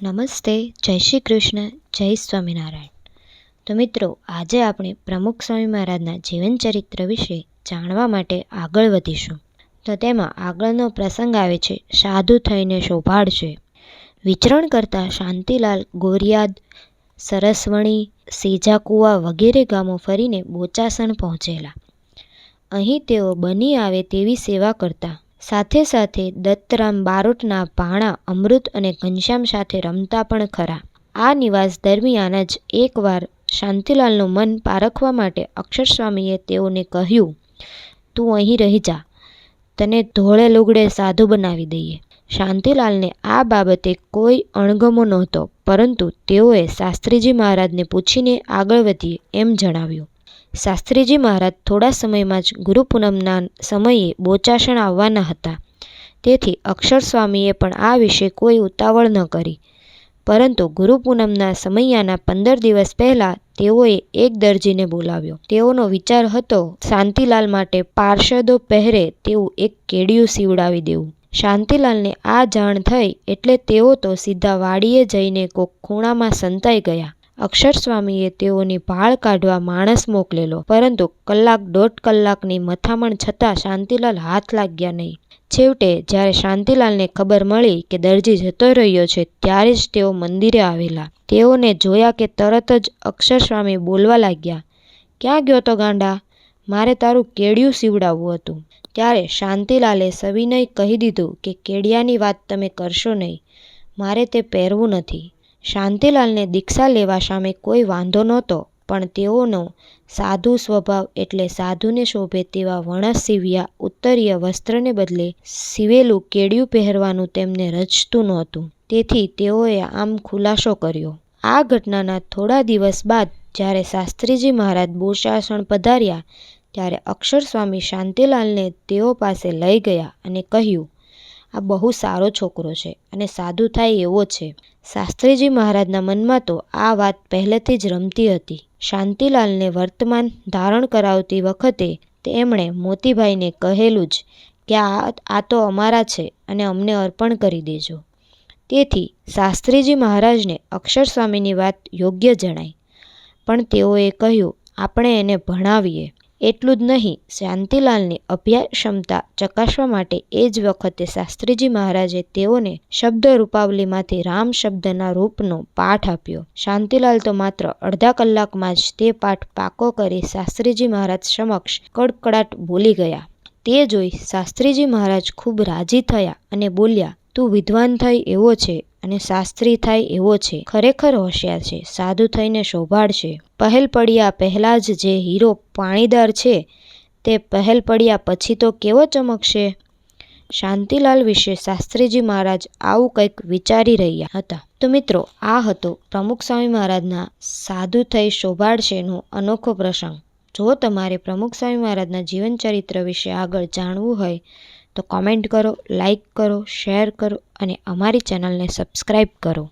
નમસ્તે, જય શ્રી કૃષ્ણ, જય સ્વામિનારાયણ. તો મિત્રો, આજે આપણે પ્રમુખ સ્વામી મહારાજના જીવનચરિત્ર વિશે જાણવા માટે આગળ વધીશું. તો તેમાં આગળનો પ્રસંગ આવે છે, સાધુ થઈને શોભાડશે. વિચરણ કરતા શાંતિલાલ ગોરિયાદ, સરસવણી, સેજાકુવા વગેરે ગામો ફરીને બોચાસણ પહોંચેલા. અહીં તેઓ બની આવે તેવી સેવા કરતા. સાથે સાથે દત્તરામ બારોટના ભાણા અમૃત અને ઘનશ્યામ સાથે રમતા પણ ખરા. આ નિવાસ દરમિયાન જ એકવાર શાંતિલાલનું મન પારખવા માટે અક્ષરસ્વામીએ તેઓને કહ્યું, તું અહીં રહી જા, તને ધોળે લુગડે સાધુ બનાવી દઈએ. શાંતિલાલને આ બાબતે કોઈ અણગમો નહોતો, પરંતુ તેઓએ શાસ્ત્રીજી મહારાજને પૂછીને આગળ વધીએ એમ જણાવ્યું. શાસ્ત્રીજી મહારાજ થોડા સમયમાં જ ગુરુ પૂનમના સમયે બોચાસણ આવવાના હતા. તેથી અક્ષરસ્વામીએ પણ આ વિશે કોઈ ઉતાવળ ન કરી. પરંતુ ગુરુ પૂનમના સમયના 15 દિવસ પહેલાં તેઓએ એક દરજીને બોલાવ્યો. તેઓનો વિચાર હતો શાંતિલાલ માટે પાર્ષદો પહેરે તેવું એક કેડિયું સીવડાવી દેવું. શાંતિલાલને આ જાણ થઈ એટલે તેઓ તો સીધા વાડીએ જઈને કોક ખૂણામાં સંતાઈ ગયા. અક્ષરસ્વામીએ તેઓની ભાળ કાઢવા માણસ મોકલેલો, પરંતુ દોઢ કલાકની મથામણ છતાં શાંતિલાલ હાથ લાગ્યા નહીં. છેવટે જ્યારે શાંતિલાલને ખબર મળી કે દરજી જતો રહ્યો છે, ત્યારે જ તેઓ મંદિરે આવેલા. તેઓને જોયા કે તરત જ અક્ષરસ્વામી બોલવા લાગ્યા, ક્યાં ગયો તો ગાંડા? મારે તારું કેડિયું સીવડાવવું હતું. ત્યારે શાંતિલાલે સવિનય કહી દીધું કે કેડિયાની વાત તમે કરશો નહીં, મારે તે પહેરવું નથી. શાંતિલાલને દીક્ષા લેવા સામે કોઈ વાંધો નહોતો, પણ તેઓનો સાધુ સ્વભાવ એટલે સાધુને શોભે તેવા વણસ સીવ્યા ઉત્તરીય વસ્ત્રને બદલે સીવેલું કેડિયું પહેરવાનું તેમને રચતું નહોતું. તેથી તેઓએ આમ ખુલાસો કર્યો. આ ઘટનાના થોડા દિવસ બાદ જ્યારે શાસ્ત્રીજી મહારાજ બોચાસણ પધાર્યા, ત્યારે અક્ષરસ્વામી શાંતિલાલને તેઓ પાસે લઈ ગયા અને કહ્યું, આ બહુ સારો છોકરો છે અને સાધુ થાય એવો છે. શાસ્ત્રીજી મહારાજના મનમાં તો આ વાત પહેલેથી જ રમતી હતી. શાંતિલાલને વર્તમાન ધારણ કરાવતી વખતે તેમણે મોતીભાઈને કહેલું જ કે આ તો અમારા છે અને અમને અર્પણ કરી દેજો. તેથી શાસ્ત્રીજી મહારાજને અક્ષરસ્વામીની વાત યોગ્ય જણાઈ. પણ તેઓએ કહ્યું, આપણે એને ભણાવીએ. એટલું જ નહીં, શાંતિલાલની અભ્યાસ ક્ષમતા ચકાસવા માટે એ જ વખતે શાસ્ત્રીજી મહારાજે તેઓને શબ્દ રૂપાવલીમાંથી રામ શબ્દના રૂપનો પાઠ આપ્યો. શાંતિલાલ તો માત્ર અડધા કલાકમાં જ તે પાઠ પાકો કરી શાસ્ત્રીજી મહારાજ સમક્ષ કડકડાટ બોલી ગયા. તે જોઈ શાસ્ત્રીજી મહારાજ ખૂબ રાજી થયા અને બોલ્યા, તું વિદ્વાન થાય એવો છે અને શાસ્ત્રી થાય એવો છે. ખરેખર હોશિયાર છે. સાધુ થઈને શોભાડશે. પહેલ પડ્યા પહેલાં જ જે હીરો પાણીદાર છે, તે પહેલ પડ્યા પછી તો કેવો ચમકશે. શાંતિલાલ વિશે શાસ્ત્રીજી મહારાજ આવું કંઈક વિચારી રહ્યા હતા. તો મિત્રો, આ હતો પ્રમુખ સ્વામી મહારાજના સાધુ થઈ શોભાડશેનો અનોખો પ્રસંગ. જો તમારે પ્રમુખ સ્વામી મહારાજના જીવનચરિત્ર વિશે આગળ જાણવું હોય તો કોમેન્ટ કરો, લાઈક કરો, શેર કરો અને અમારી ચેનલને સબસ્ક્રાઈબ કરો.